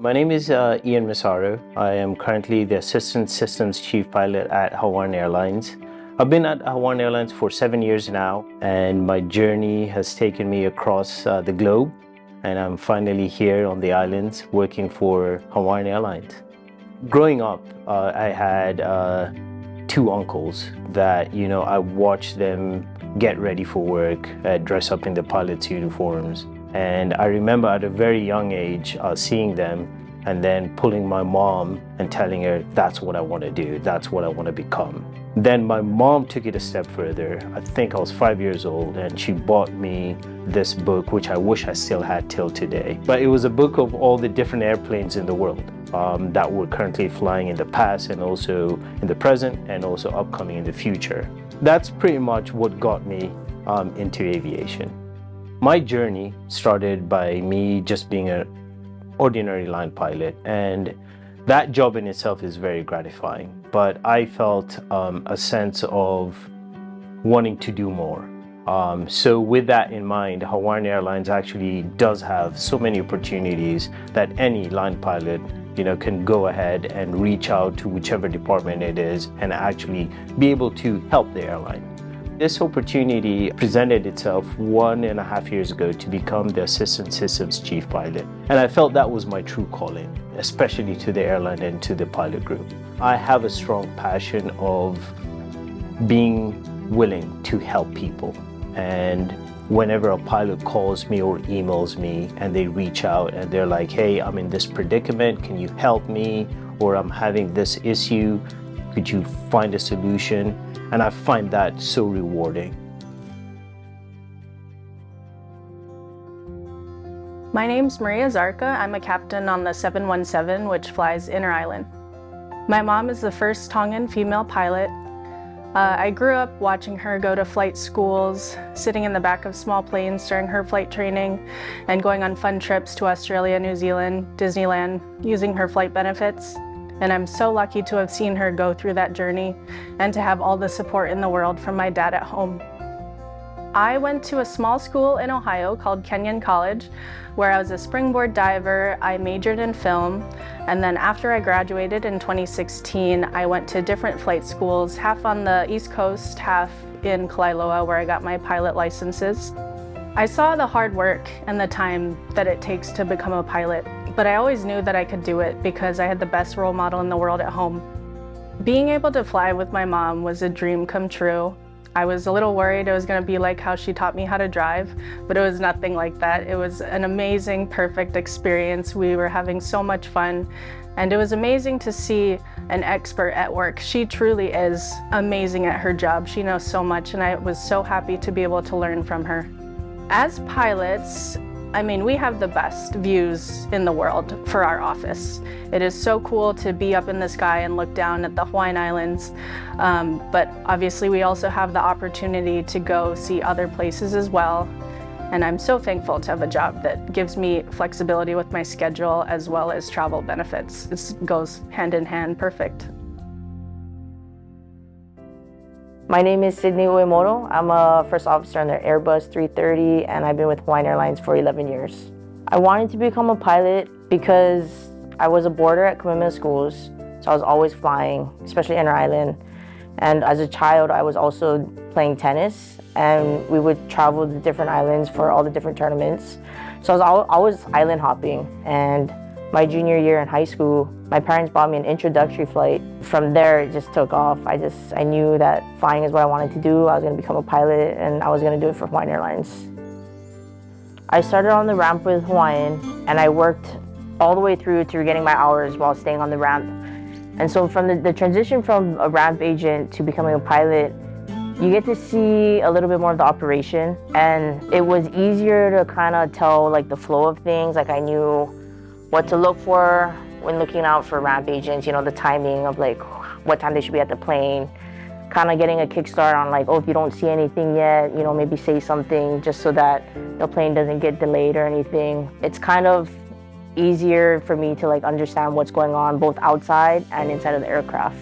My name is Ian Misaro. I am currently the Assistant Systems Chief Pilot at Hawaiian Airlines. I've been at Hawaiian Airlines for 7 years now, and my journey has taken me across the globe, and I'm finally here on the islands working for Hawaiian Airlines. Growing up, I had two uncles that, I watched them get ready for work, dress up in the pilot's uniforms. And I remember at a very young age seeing them and then pulling my mom and telling her, that's what I want to do, that's what I want to become. Then my mom took it a step further. I think I was 5 years old, and she bought me this book, which I wish I still had till today. But it was a book of all the different airplanes in the world that were currently flying in the past and also in the present and also upcoming in the future. That's pretty much what got me into aviation. My journey started by me just being an ordinary line pilot, and that job in itself is very gratifying, but I felt a sense of wanting to do more. So with that in mind, Hawaiian Airlines actually does have so many opportunities that any line pilot can go ahead and reach out to whichever department it is and actually be able to help the airline. This opportunity presented itself 1.5 years ago to become the Assistant Systems Chief Pilot. And I felt that was my true calling, especially to the airline and to the pilot group. I have a strong passion of being willing to help people. And whenever a pilot calls me or emails me and they reach out and they're like, hey, I'm in this predicament, can you help me? Or I'm having this issue, could you find a solution? And I find that so rewarding. My name's Maria Zarka. I'm a captain on the 717, which flies inter-island. My mom is the first Tongan female pilot. I grew up watching her go to flight schools, sitting in the back of small planes during her flight training, and going on fun trips to Australia, New Zealand, Disneyland, using her flight benefits. And I'm so lucky to have seen her go through that journey and to have all the support in the world from my dad at home. I went to a small school in Ohio called Kenyon College, where I was a springboard diver. I majored in film, and then after I graduated in 2016, I went to different flight schools, half on the East Coast, half in Kalaeloa, where I got my pilot licenses. I saw the hard work and the time that it takes to become a pilot, but I always knew that I could do it because I had the best role model in the world at home. Being able to fly with my mom was a dream come true. I was a little worried it was going to be like how she taught me how to drive, but it was nothing like that. It was an amazing, perfect experience. We were having so much fun, and it was amazing to see an expert at work. She truly is amazing at her job. She knows so much, and I was so happy to be able to learn from her. As pilots, we have the best views in the world for our office. It is so cool to be up in the sky and look down at the Hawaiian Islands, but obviously we also have the opportunity to go see other places as well. And I'm so thankful to have a job that gives me flexibility with my schedule as well as travel benefits. It goes hand in hand, perfect. My name is Sydnie Uemoto. I'm a first officer on their Airbus 330, and I've been with Hawaiian Airlines for 11 years. I wanted to become a pilot because I was a boarder at commitment schools, so I was always flying, especially inter-island. And as a child, I was also playing tennis, and we would travel to different islands for all the different tournaments. So I was always island hopping, and my junior year in high school, my parents bought me an introductory flight. From there, it just took off. I knew that flying is what I wanted to do. I was going to become a pilot, and I was going to do it for Hawaiian Airlines. I started on the ramp with Hawaiian, and I worked all the way through to getting my hours while staying on the ramp. And so from the transition from a ramp agent to becoming a pilot, you get to see a little bit more of the operation, and it was easier to kind of tell the flow of things. I knew what to look for when looking out for ramp agents, the timing of what time they should be at the plane, kind of getting a kickstart on if you don't see anything yet, maybe say something just so that the plane doesn't get delayed or anything. It's kind of easier for me to understand what's going on both outside and inside of the aircraft.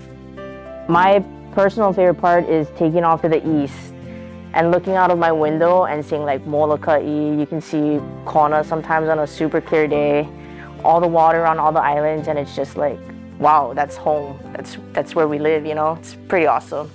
My personal favorite part is taking off to the east and looking out of my window and seeing Moloka'i. You can see Kona sometimes on a super clear day, all the water on all the islands, and it's just like, wow, that's home. That's where we live, you know? It's pretty awesome.